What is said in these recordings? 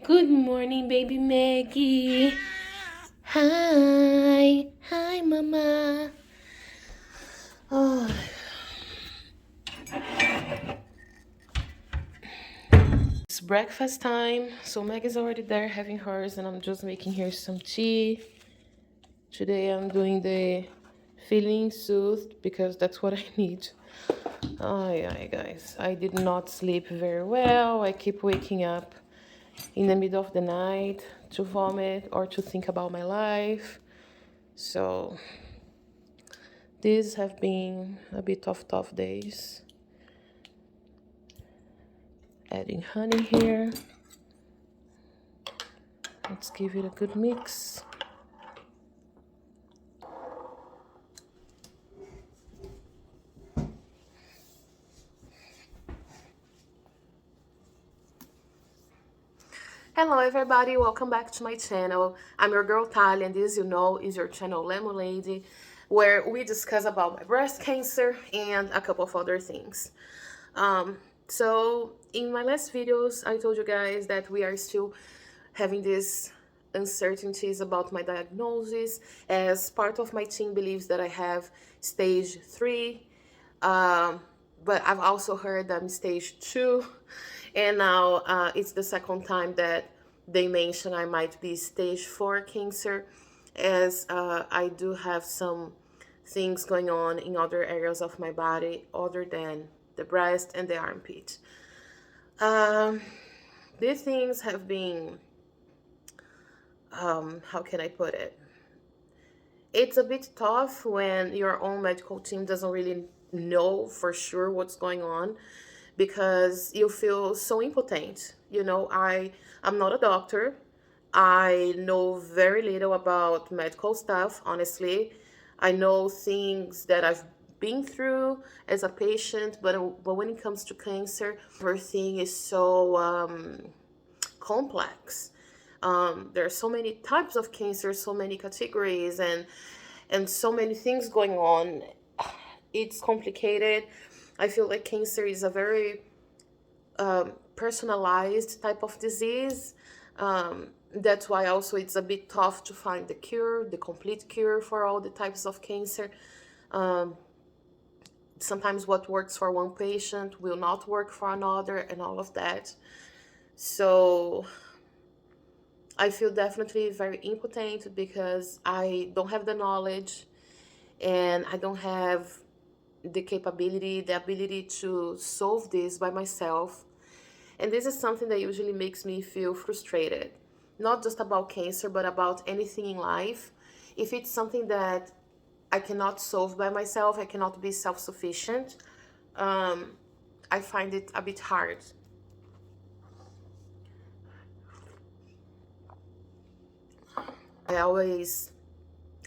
Good morning, baby Maggie. Hi. Hi, Mama. Oh, it's breakfast time. So Maggie's already there having hers, and I'm just making her some tea. Today I'm doing the feeling soothed because that's what I need. Oh, yeah, guys. I did not sleep very well. I keep waking up in the middle of the night to vomit or to think about my life. So these have been a bit of tough days. Adding honey here. Let's give it a good mix. Hello everybody, welcome back to my channel. I'm your girl Tali, and this, is your channel Lemonlady, where we discuss about my breast cancer and a couple of other things. So in my last videos, I told you guys that we are still having these uncertainties about my diagnosis, as part of my team believes that I have stage 3, but I've also heard that I'm stage 2, and now it's the second time that they mention I might be stage 4 cancer, as I do have some things going on in other areas of my body other than the breast and the armpit. These things have been, how can I put it? It's a bit tough when your own medical team doesn't really know for sure what's going on, because you feel so impotent. I'm not a doctor. I know very little about medical stuff, honestly. I know things that I've been through as a patient, but when it comes to cancer, everything is so complex. There are so many types of cancer, so many categories, and so many things going on. It's complicated. I feel like cancer is a very personalized type of disease. That's why also it's a bit tough to find the cure, the complete cure for all the types of cancer. Sometimes what works for one patient will not work for another, and all of that. So I feel definitely very impotent because I don't have the knowledge, and I don't have the capability, the ability to solve this by myself. And this is something that usually makes me feel frustrated, not just about cancer, but about anything in life. If it's something that I cannot solve by myself, I cannot be self-sufficient, I find it a bit hard. I always,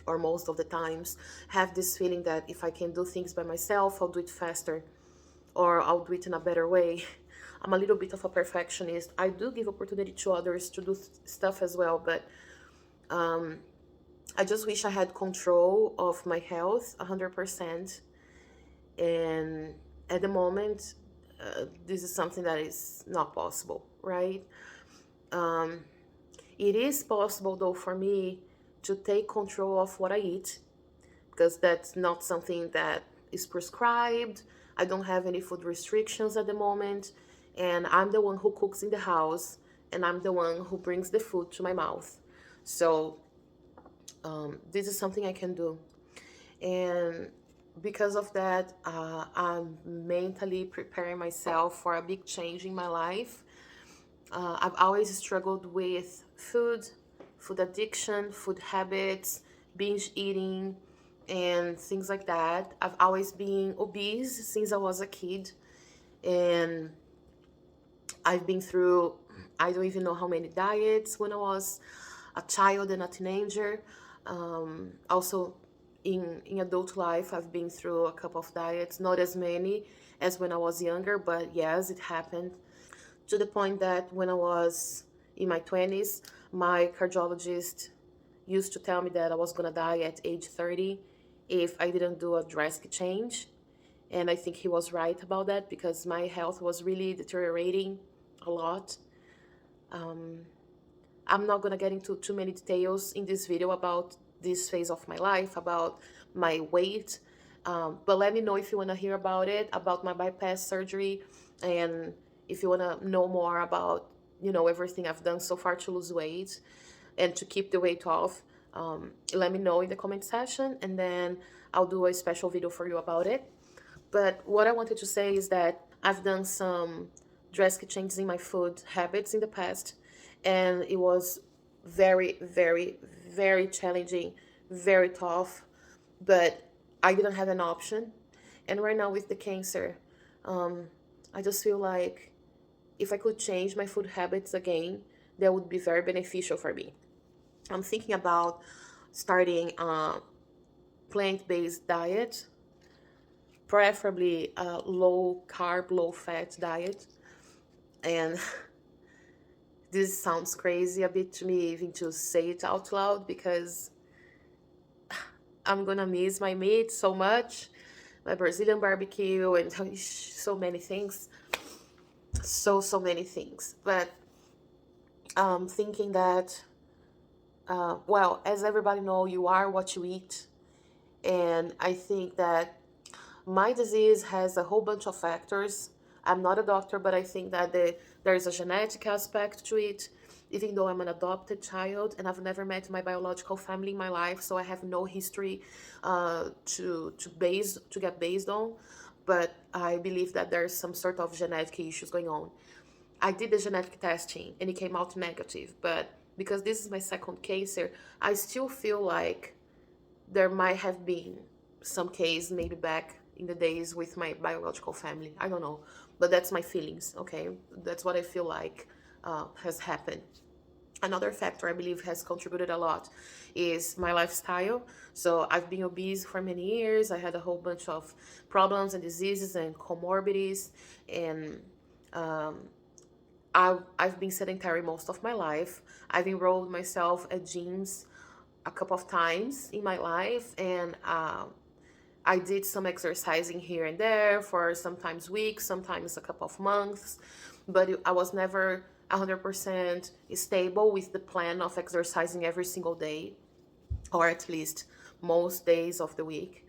or most of the times, have this feeling that if I can do things by myself, I'll do it faster, or I'll do it in a better way. I'm a little bit of a perfectionist. I do give opportunity to others to do stuff as well, but I just wish I had control of my health 100%. And at the moment, this is something that is not possible, right? It is possible, though, for me to take control of what I eat, because that's not something that is prescribed. I don't have any food restrictions at the moment, and I'm the one who cooks in the house, and I'm the one who brings the food to my mouth. So this is something I can do. And because of that, I'm mentally preparing myself for a big change in my life. I've always struggled with food addiction, food habits, binge eating, and things like that. I've always been obese since I was a kid, and I've been through, I don't even know how many diets when I was a child and a teenager. Also, in adult life, I've been through a couple of diets, not as many as when I was younger, but yes, it happened, to the point that when I was in my 20s, my cardiologist used to tell me that I was going to die at age 30 if I didn't do a drastic change. And I think he was right about that, because my health was really deteriorating a lot. I'm not gonna get into too many details in this video about this phase of my life, about my weight. But let me know if you wanna hear about it, about my bypass surgery, and if you wanna know more about, everything I've done so far to lose weight and to keep the weight off. Let me know in the comment section, and then I'll do a special video for you about it. But what I wanted to say is that I've done some drastic changes in my food habits in the past, and it was very, very, very challenging, very tough, but I didn't have an option. And right now with the cancer, um, I just feel like if I could change my food habits again, that would be very beneficial for me. I'm thinking about starting a plant-based diet, preferably a low carb, low fat diet. And this sounds crazy a bit to me even to say it out loud, because I'm gonna miss my meat so much, my Brazilian barbecue, and so many things. So many things. But thinking that, well, as everybody know, you are what you eat. And I think that my disease has a whole bunch of factors. I'm not a doctor, but I think that there is a genetic aspect to it. Even though I'm an adopted child and I've never met my biological family in my life, so I have no history to get based on. But I believe that there's some sort of genetic issues going on. I did the genetic testing and it came out negative, but because this is my second cancer, I still feel like there might have been some case maybe back in the days with my biological family. I don't know, but that's my feelings. Okay, that's what I feel like has happened. Another factor I believe has contributed a lot is my lifestyle. So I've been obese for many years. I had a whole bunch of problems and diseases and comorbidities, and I've been sedentary most of my life. I've enrolled myself at gyms a couple of times in my life, and I did some exercising here and there for sometimes weeks, sometimes a couple of months, but I was never 100% stable with the plan of exercising every single day, or at least most days of the week.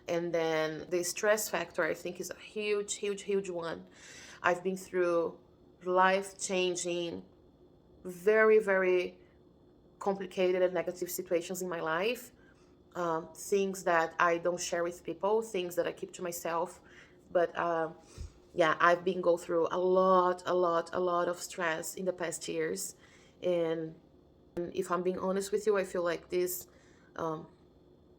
And then the stress factor, I think, is a huge, huge, huge one. I've been through life-changing, very, very complicated and negative situations in my life, things that I don't share with people, things that I keep to myself. But yeah, I've been go through a lot of stress in the past years. And if I'm being honest with you, I feel like this,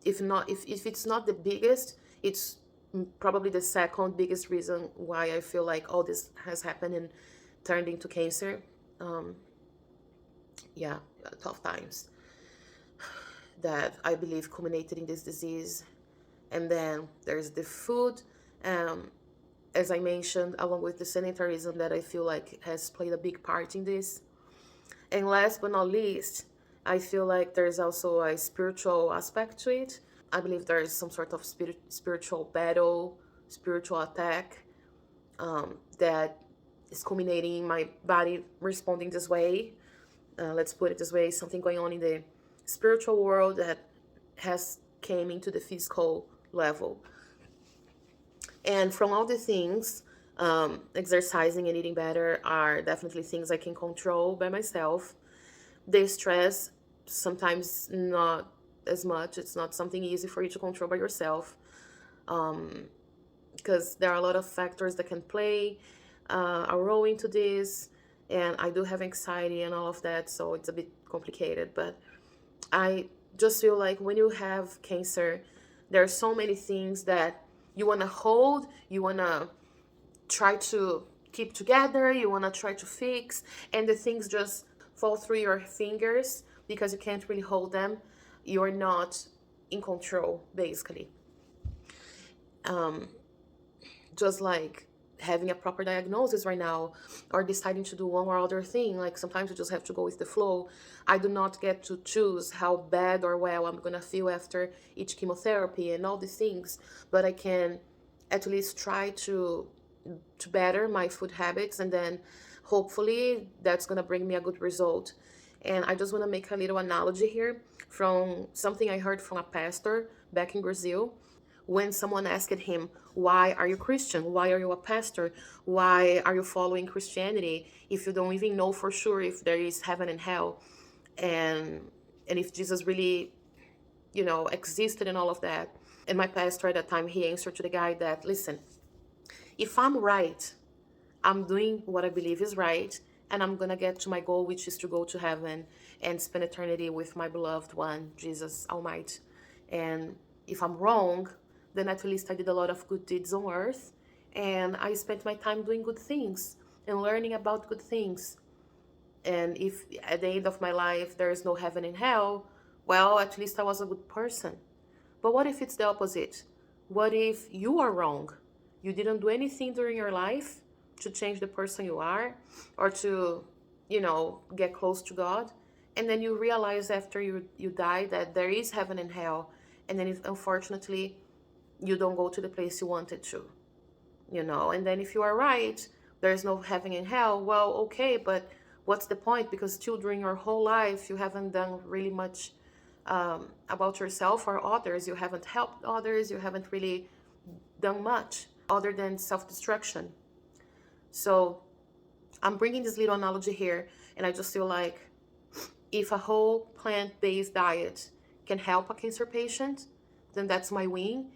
if it's not the biggest, it's probably the second biggest reason why I feel like all this has happened and turned into cancer. Um, yeah, tough times that I believe culminated in this disease. And then there's the food, um, as I mentioned, along with the sanitarism that I feel like has played a big part in this. And last but not least, I feel like there's also a spiritual aspect to it. I believe there is some sort of spiritual battle, spiritual attack, that is culminating in my body responding this way. Let's put it this way, something going on in the spiritual world that has came into the physical level. And from all the things, exercising and eating better are definitely things I can control by myself. The stress, sometimes not as much. It's not something easy for you to control by yourself, because there are a lot of factors that can play a role into this. And I do have anxiety and all of that, so it's a bit complicated. But I just feel like when you have cancer, there are so many things that you want to hold, you want to try to keep together, you want to try to fix, and the things just fall through your fingers because you can't really hold them. You're not in control, basically. Um, just like having a proper diagnosis right now, or deciding to do one or other thing, like sometimes you just have to go with the flow. I do not get to choose how bad or well I'm gonna feel after each chemotherapy and all these things, but I can at least try to better my food habits, and then hopefully that's gonna bring me a good result. And I just want to make a little analogy here from something I heard from a pastor back in Brazil. When someone asked him, "Why are you Christian? Why are you a pastor? Why are you following Christianity if you don't even know for sure if there is heaven and hell, and if Jesus really, existed and all of that?" And my pastor at that time, he answered to the guy that, "Listen, if I'm right, I'm doing what I believe is right, and I'm gonna get to my goal, which is to go to heaven and spend eternity with my beloved one, Jesus Almighty. And if I'm wrong, then at least I did a lot of good deeds on earth, and I spent my time doing good things and learning about good things. And if at the end of my life there is no heaven and hell, well, at least I was a good person." But what if it's the opposite? What if you are wrong? You didn't do anything during your life to change the person you are or to, get close to God. And then you realize after you die that there is heaven and hell. And then if, unfortunately, you don't go to the place you wanted to. And then if you are right, there's no heaven and hell. Well, okay, but what's the point? Because still during your whole life, you haven't done really much about yourself or others. You haven't helped others. You haven't really done much other than self-destruction. So I'm bringing this little analogy here, and I just feel like if a whole plant-based diet can help a cancer patient, then that's my win.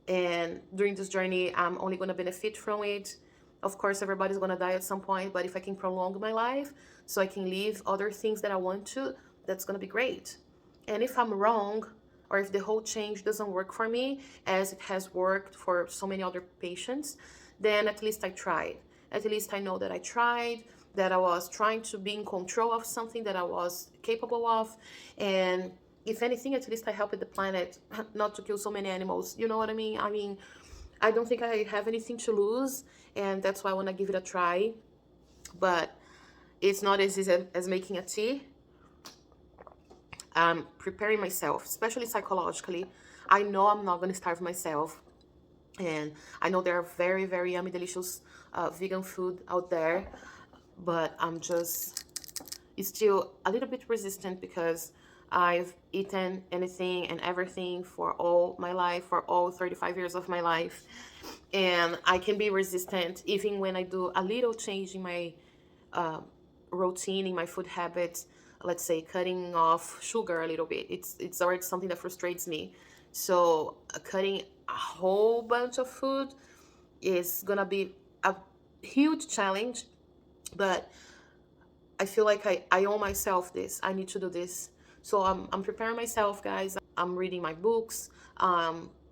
And during this journey, I'm only going to benefit from it. Of course, everybody's going to die at some point, but if I can prolong my life so I can live other things that I want to, that's going to be great. And if I'm wrong, or if the whole change doesn't work for me as it has worked for so many other patients, then at least I tried. At least I know that I tried, that I was trying to be in control of something that I was capable of. And if anything, at least I helped the planet not to kill so many animals. You know what I mean? I don't think I have anything to lose, and that's why I want to give it a try. But it's not as easy as making a tea. Preparing myself, especially psychologically. I know I'm not going to starve myself. And I know there are very, very yummy, delicious vegan food out there. But I'm just still a little bit resistant because I've eaten anything and everything for all my life, for all 35 years of my life. And I can be resistant even when I do a little change in my routine, in my food habits. Let's say cutting off sugar a little bit. It's already something that frustrates me. So cutting a whole bunch of food is gonna be a huge challenge. But I feel like I owe myself this. I need to do this. So I'm preparing myself, guys. I'm reading my books,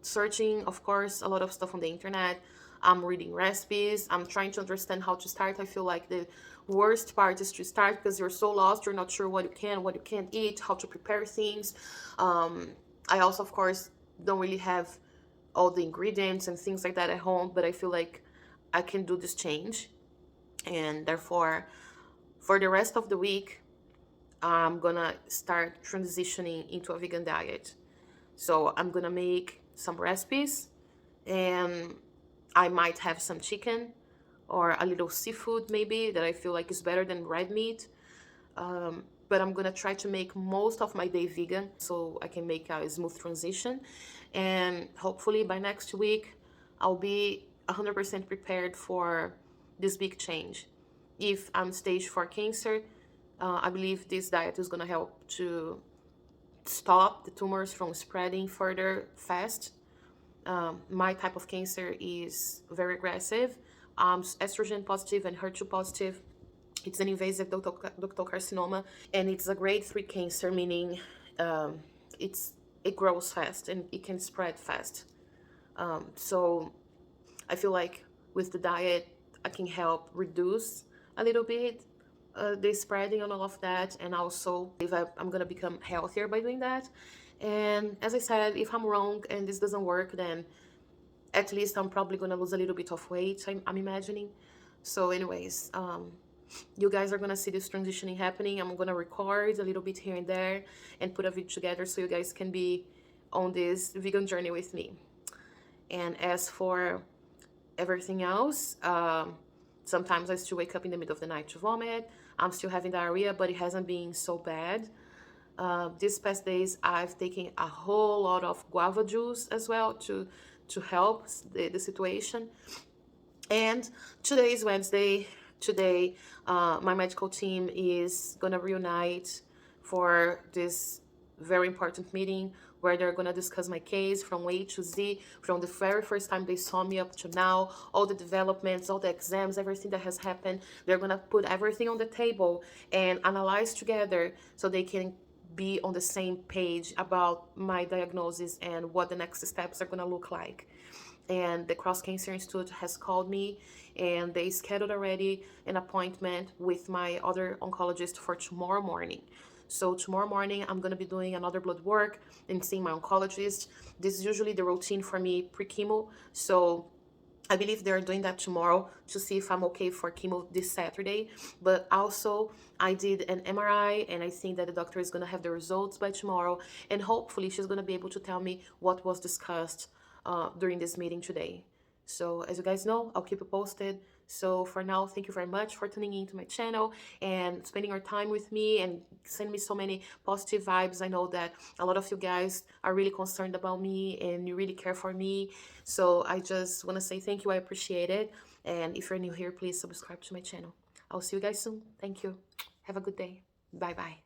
searching, of course, a lot of stuff on the internet. I'm reading recipes. I'm trying to understand how to start. I feel like the worst part is to start because you're so lost. You're not sure what you can, what you can't eat, how to prepare things. I also, of course, don't really have all the ingredients and things like that at home, but I feel like I can do this change. And therefore, for the rest of the week, I'm gonna start transitioning into a vegan diet. So I'm gonna make some recipes, and I might have some chicken or a little seafood maybe that I feel like is better than red meat. But I'm gonna try to make most of my day vegan so I can make a smooth transition. And hopefully by next week, I'll be 100% prepared for this big change. If I'm stage 4 cancer, I believe this diet is gonna help to stop the tumors from spreading further fast. My type of cancer is very aggressive. Estrogen positive and HER2 positive. It's an invasive ductal carcinoma, and it's a grade 3 cancer, meaning um, it grows fast and it can spread fast. So I feel like with the diet, I can help reduce a little bit the spreading and all of that, and also if I'm gonna become healthier by doing that. And as I said, if I'm wrong and this doesn't work, then at least I'm probably gonna lose a little bit of weight. I'm imagining. So, anyways, you guys are gonna see this transitioning happening. I'm gonna record a little bit here and there and put a video together so you guys can be on this vegan journey with me. And as for everything else, sometimes I still wake up in the middle of the night to vomit. I'm still having diarrhea, but it hasn't been so bad. These past days, I've taken a whole lot of guava juice as well to help the situation. And today is Wednesday. Today, my medical team is gonna reunite for this very important meeting where they're gonna discuss my case from A to Z, from the very first time they saw me up to now, all the developments, all the exams, everything that has happened. They're gonna put everything on the table and analyze together so they can be on the same page about my diagnosis and what the next steps are gonna look like. And the Cross Cancer Institute has called me, and they scheduled already an appointment with my other oncologist for tomorrow morning. So tomorrow morning, I'm gonna be doing another blood work and seeing my oncologist. This is usually the routine for me pre-chemo. So I believe they're doing that tomorrow to see if I'm okay for chemo this Saturday. But also, I did an MRI, and I think that the doctor is gonna have the results by tomorrow, and hopefully she's gonna be able to tell me what was discussed during this meeting today. So as you guys know, I'll keep you posted. So for now, thank you very much for tuning into my channel and spending your time with me and sending me so many positive vibes. I know that a lot of you guys are really concerned about me and you really care for me. So I just want to say thank you. I appreciate it. And if you're new here, please subscribe to my channel. I'll see you guys soon. Thank you. Have a good day. Bye bye.